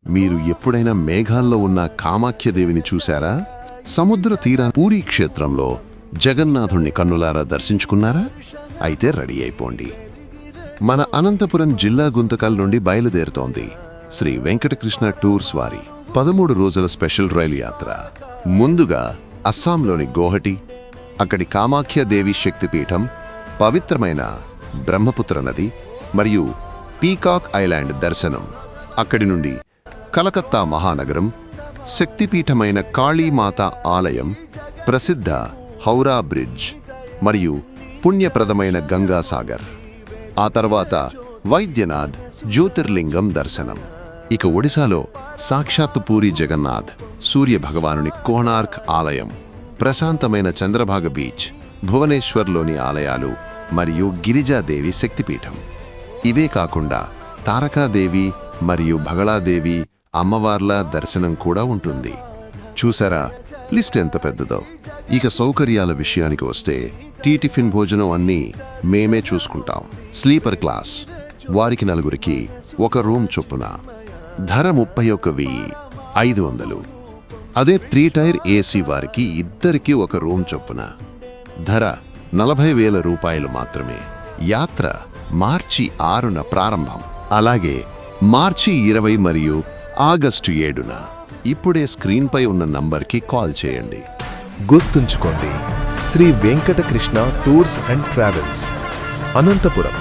మీరు ఎప్పుడైనా మేఘాల్లో ఉన్న కామాఖ్యదేవిని చూశారా? సముద్ర తీరా పూరీ క్షేత్రంలో జగన్నాథుణ్ణి కన్నులారా దర్శించుకున్నారా? అయితే రెడీ అయిపోండి. మన అనంతపురం జిల్లా గుంతకల్ నుండి బయలుదేరుతోంది శ్రీ వెంకటకృష్ణ టూర్స్ వారి 13 రోజుల స్పెషల్ రైలు యాత్ర. ముందుగా అస్సాంలోని గోహటి, అక్కడి కామాఖ్యదేవి శక్తిపీఠం, పవిత్రమైన బ్రహ్మపుత్ర నది మరియు పీకాక్ ఐలాండ్ దర్శనం. అక్కడి నుండి కలకత్తా మహానగరం, శక్తిపీఠమైన కాళీమాత ఆలయం, ప్రసిద్ధ హౌరా బ్రిడ్జ్ మరియు పుణ్యప్రదమైన గంగాసాగర్. ఆ తర్వాత వైద్యనాథ్ జ్యోతిర్లింగం దర్శనం. ఇక ఒడిశాలో సాక్షాత్తు పూరి జగన్నాథ్, సూర్య భగవానుని కోణార్క్ ఆలయం, ప్రశాంతమైన చంద్రభాగ బీచ్, భువనేశ్వర్లోని ఆలయాలు మరియు గిరిజాదేవి శక్తిపీఠం. ఇవే కాకుండా తారకాదేవి మరియు భగళాదేవి అమ్మవార్ల దర్శనం కూడా ఉంటుంది. చూసారా లిస్ట్ ఎంత పెద్దదో. ఇక సౌకర్యాల విషయానికి వస్తే టిఫిన్ భోజనం అన్నీ మేమే చూసుకుంటాం. స్లీపర్ క్లాస్ వారికి 4కి 1 రూమ్ చొప్పున. ధర 31,500. అదే 3 టైర్ ఏసీ వారికి 2కి 1 రూమ్ చొప్పున. ధర 40,000 రూపాయలు మాత్రమే. యాత్ర మార్చి 6న ప్రారంభం. అలాగే మార్చి 20 మరియు ఆగస్టు 7న. ఇప్పుడే స్క్రీన్పై ఉన్న నంబర్కి కాల్ చేయండి. గుర్తుంచుకోండి, Shri Venkatakrishna tours and travels, Anantapuram.